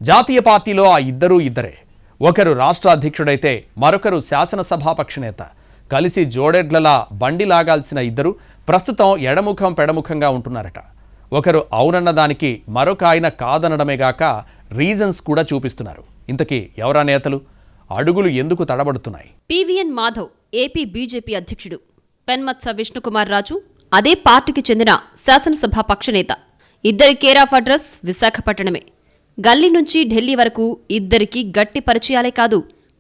జాతీయ పార్టీలో ఆ ఇద్దరే. ఒకరు రాష్ట్ర అధ్యక్షుడైతే మరొకరు శాసనసభాపక్ష నేత. కలిసి జోడెడ్లలా బండి లాగాల్సిన ఇద్దరు ప్రస్తుతం ఎడముఖం పెడముఖంగా ఉంటున్నారట. ఒకరు అవునన్న దానికి మరొక ఆయన కాదనడమేగాక రీజన్స్ కూడా చూపిస్తున్నారు. ఇంతకీ ఎవరా నేతలు? అడుగులు ఎందుకు తడబడుతున్నాయి? పివిఎన్ మాధవ్ ఏపీ బీజేపీ అధ్యక్షుడు, పెన్మత్స విష్ణుకుమార్ రాజు అదే పార్టీకి చెందిన శాసనసభా పక్షనేత. ఇద్దరి కేర్ ఆఫ్ అడ్రస్ విశాఖపట్టణమే. గల్లీ నుంచి ఢిల్లీ వరకు ఇద్దరికి గట్టి పరిచయాలే కాదు,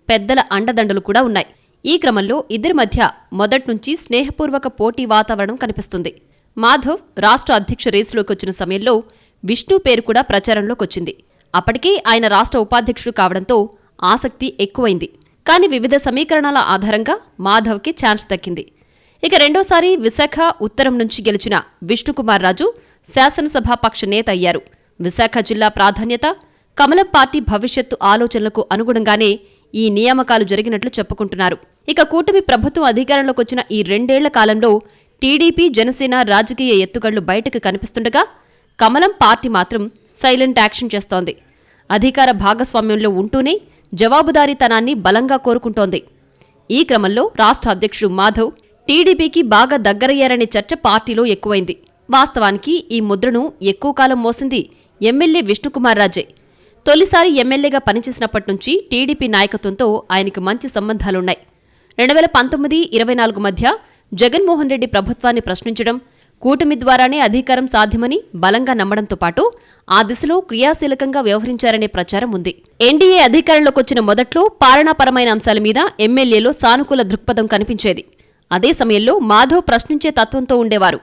పెద్దల అండదండలు కూడా ఉన్నాయి. ఈ క్రమంలో ఇద్దరి మధ్య మొదట్నుంచి స్నేహపూర్వక పోటీ వాతావరణం కనిపిస్తుంది. మాధవ్ రాష్ట్ర అధ్యక్ష రేసులోకి వచ్చిన సమయంలో విష్ణు పేరు కూడా ప్రచారంలోకొచ్చింది. అప్పటికే ఆయన రాష్ట్ర ఉపాధ్యక్షుడు కావడంతో ఆసక్తి ఎక్కువైంది. కానీ వివిధ సమీకరణాల ఆధారంగా మాధవ్కి ఛాన్స్ దక్కింది. ఇక రెండోసారి విశాఖ ఉత్తరం నుంచి గెలిచిన విష్ణుకుమార్ రాజు శాసనసభాపక్ష నేత అయ్యారు. విశాఖ జిల్లా ప్రాధాన్యత, కమలం పార్టీ భవిష్యత్తు ఆలోచనలకు అనుగుణంగానే ఈ నియామకాలు జరిగినట్లు చెప్పుకుంటున్నారు. ఇక కూటమి ప్రభుత్వం అధికారంలోకొచ్చిన ఈ 2 ఏళ్ల కాలంలో టీడీపీ, జనసేన రాజకీయ ఎత్తుగళ్లు బయటకు కనిపిస్తుండగా కమలం పార్టీ మాత్రం సైలెంట్ యాక్షన్ చేస్తోంది. అధికార భాగస్వామ్యంలో ఉంటూనే జవాబుదారీతనాన్ని బలంగా కోరుకుంటోంది. ఈ క్రమంలో రాష్ట్ర అధ్యక్షుడు మాధవ్ టీడీపీకి బాగా దగ్గరయ్యారనే చర్చ పార్టీలో ఎక్కువైంది. వాస్తవానికి ఈ ముద్రను ఎక్కువ కాలం మోసింది ఎమ్మెల్యే విష్ణుకుమార్ రాజే. తొలిసారి ఎమ్మెల్యేగా పనిచేసినప్పట్నుంచి టీడీపీ నాయకత్వంతో ఆయనకు మంచి సంబంధాలున్నాయి. 2019-24 మధ్య జగన్మోహన్ రెడ్డి ప్రభుత్వాన్ని ప్రశ్నించడం, కూటమి ద్వారానే అధికారం సాధ్యమని బలంగా నమ్మడంతో పాటు ఆ దిశలో క్రియాశీలకంగా వ్యవహరించారనే ప్రచారం ఉంది. ఎన్డీఏ అధికారంలోకొచ్చిన మొదట్లో పాలనాపరమైన అంశాల మీద ఎమ్మెల్యేలో సానుకూల దృక్పథం కనిపించేది. అదే సమయంలో మాధవ్ ప్రశ్నించే తత్వంతో ఉండేవారు.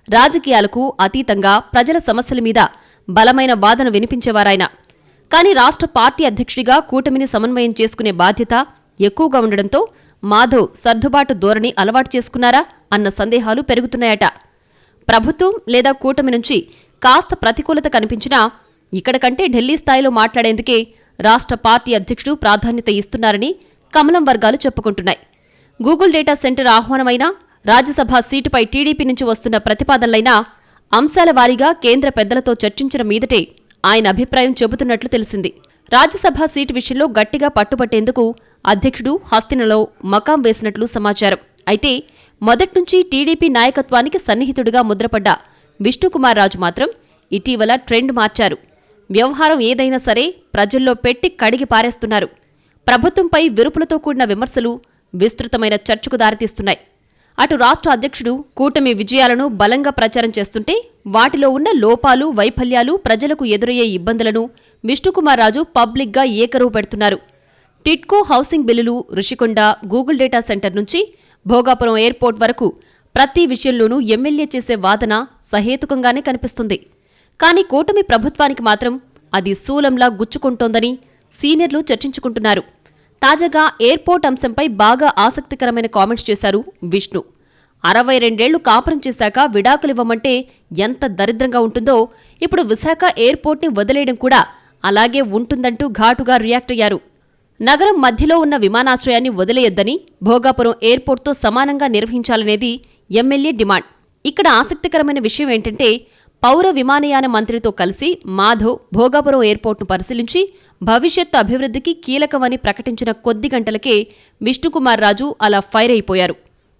రాజకీయాలకు అతీతంగా ప్రజల సమస్యల మీద బలమైన వాదన వినిపించేవారాయన. కానీ రాష్ట్ర పార్టీ అధ్యక్షుడిగా కూటమిని సమన్వయం చేసుకునే బాధ్యత ఎక్కువగా ఉండడంతో మాధవ్ సర్దుబాటు ధోరణి అలవాటు చేసుకున్నారా అన్న సందేహాలు పెరుగుతున్నాయట. ప్రభుత్వం లేదా కూటమి నుంచి కాస్త ప్రతికూలత కనిపించినా ఇక్కడ కంటే ఢిల్లీ స్థాయిలో మాట్లాడేందుకే రాష్ట్ర పార్టీ అధ్యక్షుడు ప్రాధాన్యత ఇస్తున్నారని కమలం వర్గాలు చెప్పుకుంటున్నాయి. గూగుల్ డేటా సెంటర్ ఆహ్వానమైనా, రాజ్యసభ సీటుపై టీడీపీ నుంచి వస్తున్న ప్రతిపాదనలైనా అంశాల వారీగా కేంద్ర పెద్దలతో చర్చించిన మీదటే ఆయన అభిప్రాయం చెబుతున్నట్లు తెలిసింది. రాజ్యసభ సీటు విషయంలో గట్టిగా పట్టుబట్టేందుకు అధ్యక్షుడు హస్తినలో మకాం వేసినట్లు సమాచారం. అయితే మొదట్నుంచి టీడీపీ నాయకత్వానికి సన్నిహితుడిగా ముద్రపడ్డ విష్ణుకుమార్ రాజు మాత్రం ఇటీవల ట్రెండ్ మార్చారు. వ్యవహారం ఏదైనా సరే ప్రజల్లో పెట్టి కడిగి పారేస్తున్నారు. ప్రభుత్వంపై విరుపులతో కూడిన విమర్శలు విస్తృతమైన చర్చకు దారితీస్తున్నాయి. అటు రాష్ట్ర అధ్యక్షుడు కూటమి విజయాలను బలంగా ప్రచారం చేస్తుంటే వాటిలో ఉన్న లోపాలు, వైఫల్యాలు, ప్రజలకు ఎదురయ్యే ఇబ్బందులను విష్ణుకుమార్ రాజు పబ్లిక్గా ఏకరువు పెడుతున్నారు. టిట్కో హౌసింగ్ బిల్లులు, రుషికొండ, గూగుల్ డేటా సెంటర్ నుంచి భోగాపురం ఎయిర్పోర్ట్ వరకు ప్రతి విషయంలోనూ ఎమ్మెల్యే చేసే వాదన సహేతుకంగానే కనిపిస్తుంది. కానీ కూటమి ప్రభుత్వానికి మాత్రం అది శూలంలా గుచ్చుకుంటోందని సీనియర్లు చర్చించుకుంటున్నారు. తాజాగా ఎయిర్పోర్ట్ అంశంపై బాగా ఆసక్తికరమైన కామెంట్స్ చేశారు విష్ణు. 62 ఏళ్లు కాపురం చేశాక విడాకులివ్వమంటే ఎంత దరిద్రంగా ఉంటుందో ఇప్పుడు విశాఖ ఎయిర్పోర్ట్ని వదిలేయడం కూడా అలాగే ఉంటుందంటూ ఘాటుగా రియాక్ట్ అయ్యారు. నగరం మధ్యలో ఉన్న విమానాశ్రయాన్ని వదిలేయొద్దని, భోగాపురం ఎయిర్పోర్ట్తో సమానంగా నిర్వహించాలనేది ఎమ్మెల్యే డిమాండ్. ఇక్కడ ఆసక్తికరమైన విషయం ఏంటంటే పౌర విమానయాన మంత్రితో కలిసి మాధవ్ భోగాపురం ఎయిర్పోర్ట్ను పరిశీలించి భవిష్యత్తు అభివృద్ధికి కీలకమని ప్రకటించిన కొద్ది గంటలకే విష్ణుకుమార్ రాజు అలా ఫైర్ అయిపోయారు.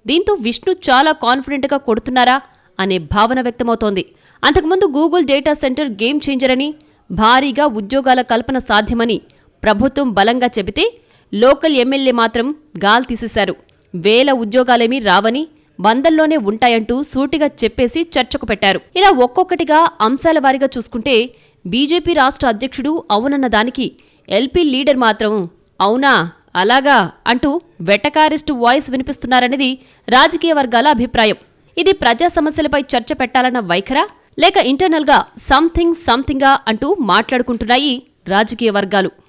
దీంతో విష్ణు చాలా కాన్ఫిడెంట్గా కొడుతున్నారా అనే భావన వ్యక్తమవుతోంది. అంతకుముందు Google data centre game changer అని, భారీగా ఉద్యోగాల కల్పన సాధ్యమని ప్రభుత్వం బలంగా చెబితే లోకల్ ఎమ్మెల్యే మాత్రం గాల్ తీసేశారు. 1000 ఉద్యోగాలేమీ రావని, 100లోనే ఉంటాయంటూ సూటిగా చెప్పేసి చర్చకు పెట్టారు. ఇలా ఒక్కొక్కటిగా అంశాల వారీగా చూసుకుంటే బీజేపీ రాష్ట్ర అధ్యక్షుడు అవునన్న దానికి ఎల్పీ లీడర్ మాత్రం అవునా, అలాగా అంటూ వెటకారిస్టు వాయిస్ వినిపిస్తున్నారనేది రాజకీయ వర్గాల అభిప్రాయం. ఇది ప్రజా సమస్యలపై చర్చ పెట్టాలన్న వైఖరా, లేక ఇంటర్నల్గా సంథింగా అంటూ మాట్లాడుకుంటున్నాయి రాజకీయ వర్గాలు.